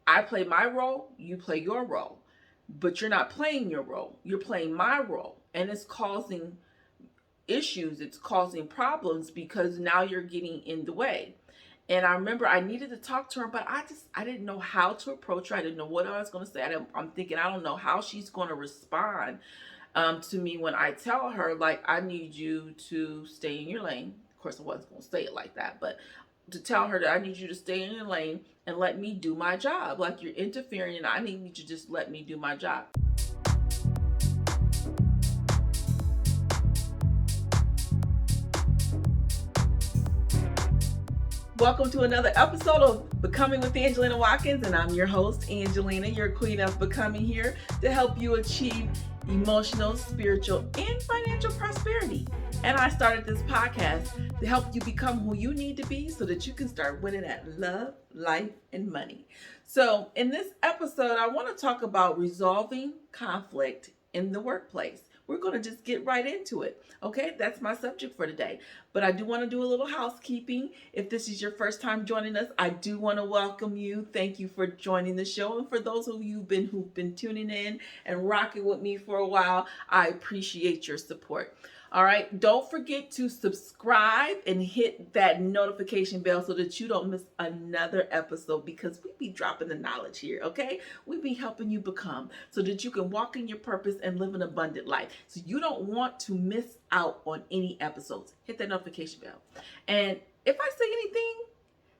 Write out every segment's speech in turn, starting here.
I play my role, you play your role. But you're not playing your role. You're playing my role. And it's causing issues, it's causing problems because now you're getting in the way. And I remember I needed to talk to her, but I didn't know how to approach her. I didn't know what I was going to say. I'm thinking I don't know how she's going to respond to me when I tell her, like, I need you to stay in your lane. Of course, I wasn't going to say it like that, but to tell her that I need you to stay in your lane and let me do my job. Like, you're interfering, and I need you to just let me do my job. Welcome to another episode of Becoming with Angelina Watkins, and I'm your host, Angelina, your queen of becoming, here to help you achieve emotional, spiritual, and financial prosperity. And I started this podcast to help you become who you need to be so that you can start winning at love, life, and money. So in this episode, I want to talk about resolving conflict in the workplace. We're going to just get right into it. Okay, that's my subject for today. But I do want to do a little housekeeping. If this is your first time joining us, I do want to welcome you. Thank you for joining the show. And for those of you who've been tuning in and rocking with me for a while, I appreciate your support. All right, don't forget to subscribe and hit that notification bell so that you don't miss another episode, because we be dropping the knowledge here, okay? We be helping you become so that you can walk in your purpose and live an abundant life. So you don't want to miss out on any episodes. Hit that notification bell. And if I say anything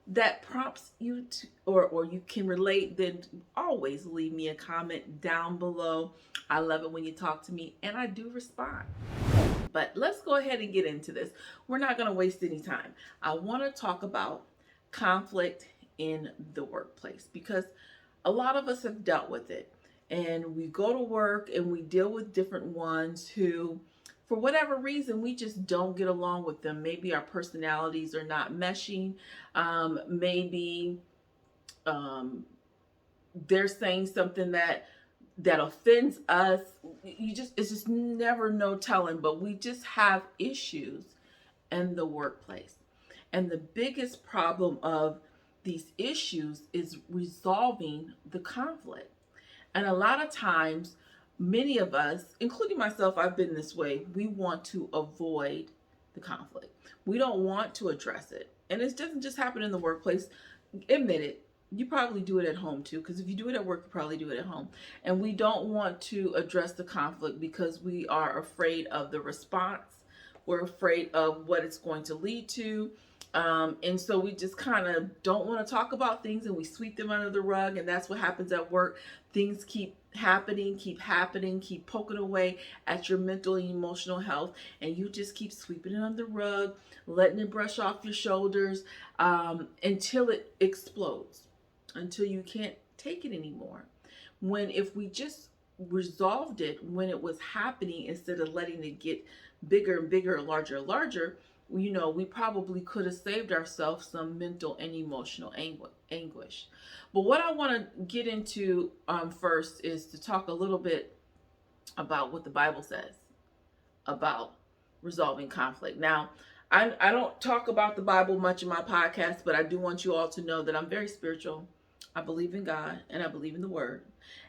that prompts you to, or you can relate, then always leave me a comment down below. I love it when you talk to me, and I do respond. But let's go ahead and get into this. We're not going to waste any time. I want to talk about conflict in the workplace, because a lot of us have dealt with it. And we go to work and we deal with different ones who, for whatever reason, we just don't get along with them. Maybe our personalities are not meshing. Maybe they're saying something that offends us. It's just never no telling, but we just have issues in the workplace. And the biggest problem of these issues is resolving the conflict. And a lot of times, many of us, including myself, I've been this way, we want to avoid the conflict. We don't want to address it. And it doesn't just happen in the workplace. Admit it. You probably do it at home too, because if you do it at work, you probably do it at home. And we don't want to address the conflict because we are afraid of the response. We're afraid of what it's going to lead to. And so we just kind of don't want to talk about things, and we sweep them under the rug. And that's what happens at work. Things keep happening, keep poking away at your mental and emotional health. And you just keep sweeping it under the rug, letting it brush off your shoulders until it explodes, until you can't take it anymore. When if we just resolved it when it was happening, instead of letting it get bigger and bigger, larger and larger, we probably could have saved ourselves some mental and emotional anguish. But what I want to get into first is to talk a little bit about what the Bible says about resolving conflict. Now, I don't talk about the Bible much in my podcast, but I do want you all to know that I'm very spiritual. I believe in God, and I believe in the Word.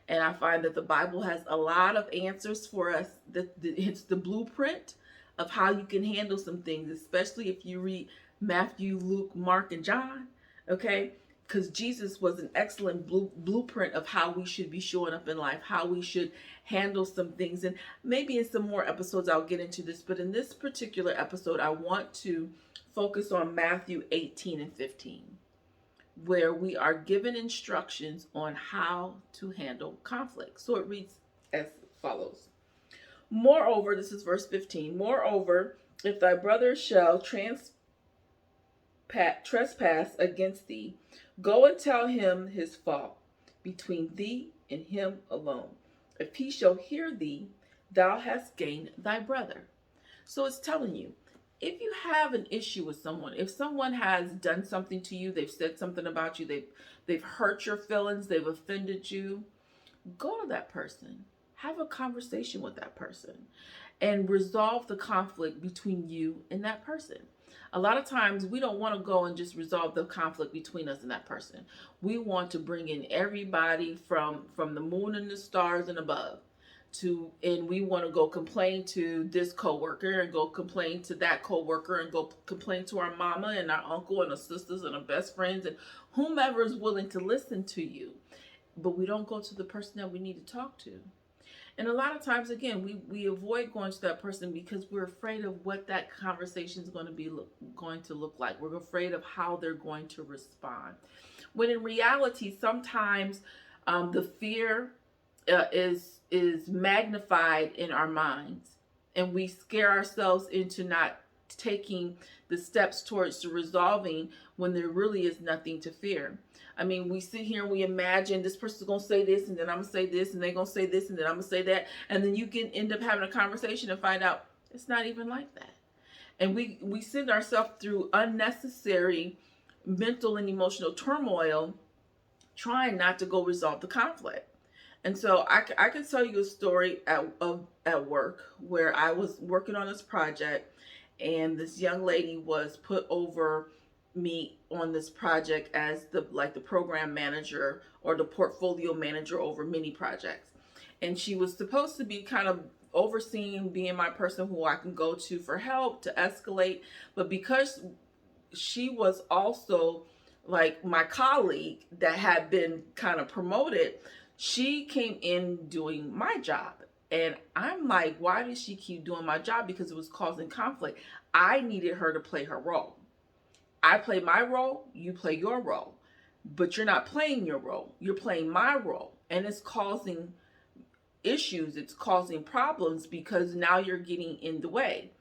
And I find that the Bible has a lot of answers for us. It's the blueprint of how you can handle some things, especially if you read Matthew, Luke, Mark, and John, okay? Because Jesus was an excellent blueprint of how we should be showing up in life, how we should handle some things. And maybe in some more episodes I'll get into this, but in this particular episode, I want to focus on Matthew 18 and 15. Where we are given instructions on how to handle conflict. So it reads as follows. Moreover, this is verse 15. Moreover, if thy brother shall trespass against thee, go and tell him his fault between thee and him alone. If he shall hear thee, thou hast gained thy brother. So it's telling you, if you have an issue with someone, if someone has done something to you, they've said something about you, they've hurt your feelings, they've offended you, go to that person, have a conversation with that person, and resolve the conflict between you and that person. A lot of times we don't want to go and just resolve the conflict between us and that person. We want to bring in everybody from the moon and the stars and above to, and we want to go complain to this coworker and go complain to that coworker and go complain to our mama and our uncle and our sisters and our best friends and whomever is willing to listen to you. But we don't go to the person that we need to talk to. And a lot of times, again, we avoid going to that person because we're afraid of what that conversation is going to look like. We're afraid of how they're going to respond. When in reality, sometimes the fear is magnified in our minds, and we scare ourselves into not taking the steps towards resolving when there really is nothing to fear. I mean, we sit here and we imagine this person's going to say this, and then I'm going to say this, and they're going to say this, and then I'm going to say that. And then you can end up having a conversation and find out it's not even like that. And we send ourselves through unnecessary mental and emotional turmoil trying not to go resolve the conflict. And so I can tell you a story at work where I was working on this project, and this young lady was put over me on this project as the program manager or the portfolio manager over many projects. And she was supposed to be kind of overseeing, being my person who I can go to for help, to escalate. But because she was also like my colleague that had been kind of promoted, she came in doing my job. And I'm like, why did she keep doing my job? Because it was causing conflict. I needed her to play her role. I play my role, you play your role. But you're not playing your role. You're playing my role. And it's causing issues. It's causing problems because now you're getting in the way.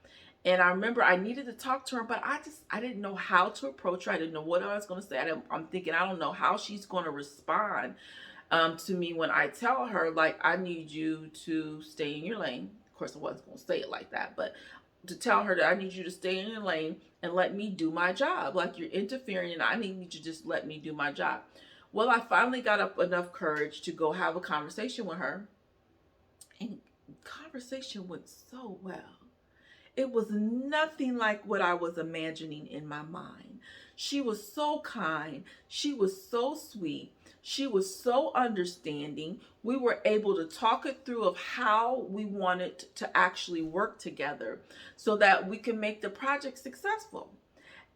And I remember I needed to talk to her, but I didn't know how to approach her. I didn't know what I was going to say. I'm thinking, I don't know how she's going to respond to me when I tell her, like, I need you to stay in your lane. Of course, I wasn't going to say it like that, but to tell her that I need you to stay in your lane and let me do my job. Like, you're interfering and I need you to just let me do my job. Well, I finally got up enough courage to go have a conversation with her. And the conversation went so well. It was nothing like what I was imagining in my mind. She was so kind. She was so sweet. She was so understanding. We were able to talk it through of how we wanted to actually work together so that we can make the project successful.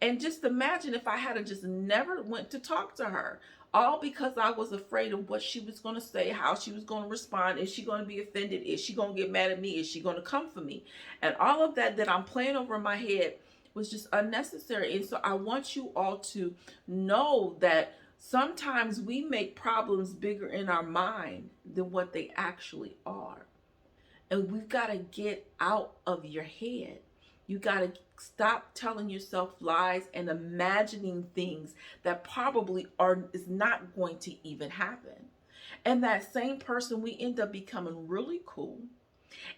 And just imagine if I had just never went to talk to her, all because I was afraid of what she was going to say, how she was going to respond. Is she going to be offended? Is she going to get mad at me? Is she going to come for me? And all of that I'm playing over in my head was just unnecessary. And so I want you all to know that sometimes we make problems bigger in our mind than what they actually are. And we've got to get out of your head. You got to stop telling yourself lies and imagining things that probably is not going to even happen. And that same person, we end up becoming really cool.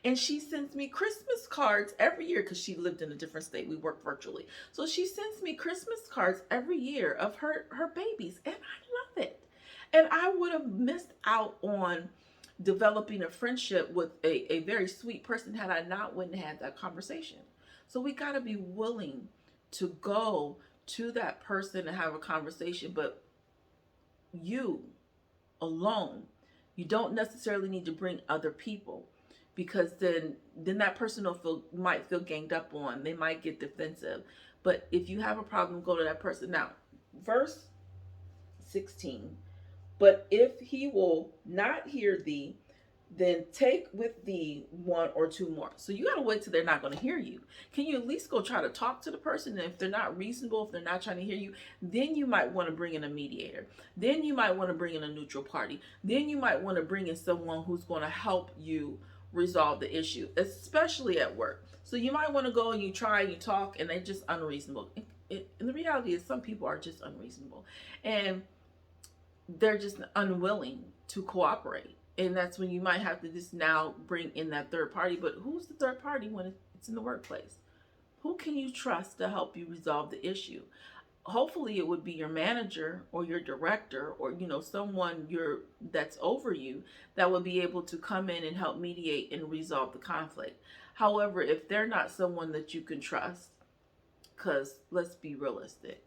And she sends me Christmas cards every year because she lived in a different state. We work virtually. So she sends me Christmas cards every year of her babies. And I love it. And I would have missed out on developing a friendship with a very sweet person had I not went and had that conversation. So we got to be willing to go to that person and have a conversation, but you alone. You don't necessarily need to bring other people, because then that person might feel ganged up on. They might get defensive. But if you have a problem, go to that person. Now, verse 16. But if he will not hear thee, then take with thee one or two more. So you got to wait till they're not going to hear you. Can you at least go try to talk to the person? And if they're not reasonable, if they're not trying to hear you, then you might want to bring in a mediator. Then you might want to bring in a neutral party. Then you might want to bring in someone who's going to help you resolve the issue, especially at work. So you might want to go and you try and you talk and they're just unreasonable. And the reality is some people are just unreasonable and they're just unwilling to cooperate. And that's when you might have to just now bring in that third party. But who's the third party when it's in the workplace? Who can you trust to help you resolve the issue? Hopefully it would be your manager or your director or, someone that's over you that would be able to come in and help mediate and resolve the conflict. However, if they're not someone that you can trust, Because let's be realistic.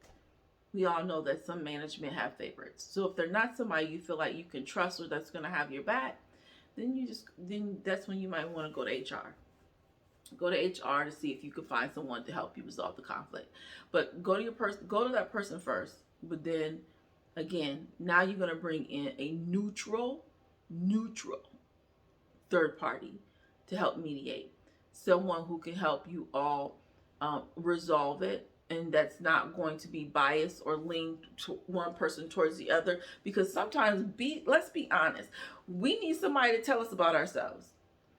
We all know that some management have favorites. So if they're not somebody you feel like you can trust or that's going to have your back, then that's when you might want to go to HR. Go to HR to see if you can find someone to help you resolve the conflict. But go to that person first. But then again, now you're going to bring in a neutral third party to help mediate. Someone who can help you all resolve it, and that's not going to be biased or linked to one person towards the other. Because sometimes, let's be honest, we need somebody to tell us about ourselves.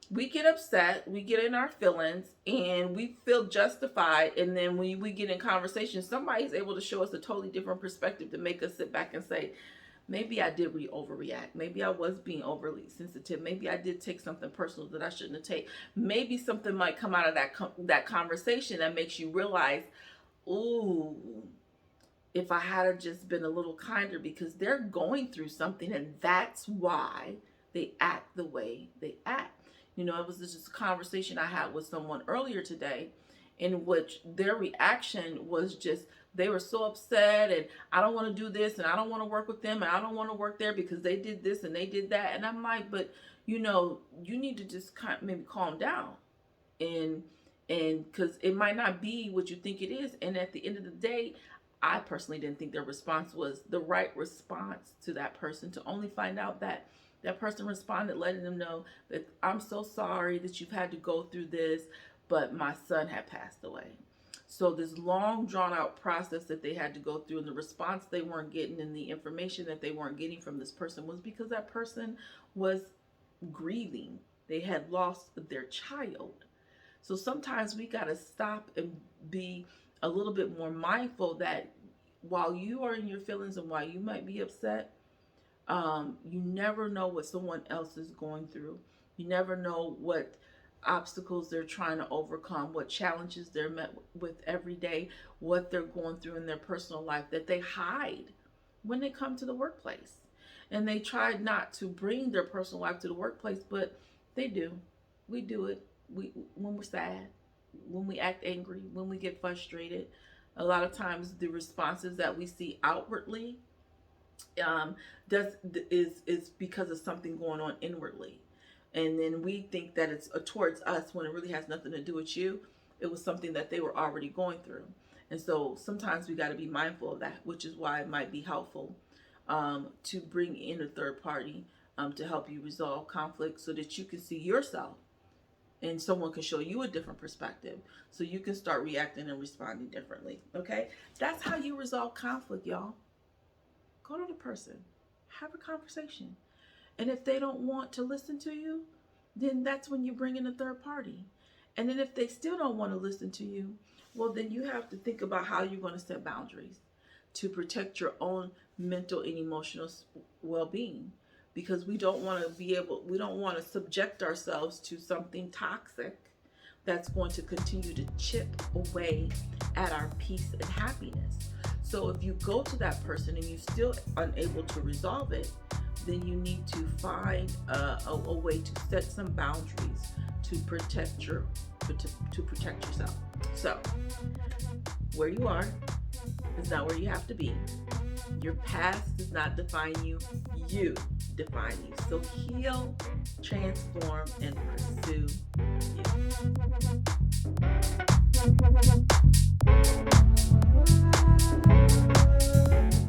We get upset, we get in our feelings, and we feel justified. And then when we get in conversation, somebody's able to show us a totally different perspective to make us sit back and say, maybe I did overreact. Maybe I was being overly sensitive. Maybe I did take something personal that I shouldn't have taken. Maybe something might come out of that conversation that makes you realize, ooh, if I had just been a little kinder, because they're going through something, and that's why they act the way they act. You know, it was just a conversation I had with someone earlier today, in which their reaction was just, they were so upset, and I don't want to do this, and I don't want to work with them, and I don't want to work there because they did this and they did that. And I'm like, but you know, you need to just maybe calm down, and because it might not be what you think it is. And at the end of the day, I personally didn't think their response was the right response to that person, to only find out that that person responded, letting them know that I'm so sorry that you've had to go through this, but my son had passed away. So this long drawn out process that they had to go through, and the response they weren't getting and the information that they weren't getting from this person was because that person was grieving. They had lost their child. So sometimes we got to stop and be a little bit more mindful that while you are in your feelings and while you might be upset, you never know what someone else is going through. You never know what obstacles they're trying to overcome, what challenges they're met with every day, what they're going through in their personal life that they hide when they come to the workplace. And they try not to bring their personal life to the workplace, but they do. We do it. When we're sad, when we act angry, when we get frustrated. A lot of times the responses that we see outwardly is because of something going on inwardly. And then we think that it's towards us when it really has nothing to do with you. It was something that they were already going through. And so sometimes we got to be mindful of that, which is why it might be helpful to bring in a third party to help you resolve conflict, so that you can see yourself and someone can show you a different perspective, so you can start reacting and responding differently. Okay? That's how you resolve conflict, y'all. Go to the person, have a conversation. And if they don't want to listen to you, then that's when you bring in a third party. And then if they still don't want to listen to you, well, then you have to think about how you're going to set boundaries to protect your own mental and emotional well-being. Because we don't want to subject ourselves to something toxic that's going to continue to chip away at our peace and happiness. So if you go to that person and you're still unable to resolve it, then you need to find a way to set some boundaries to protect yourself. So where you are is not where you have to be. Your past does not define you. You define you. So heal, transform, and pursue you.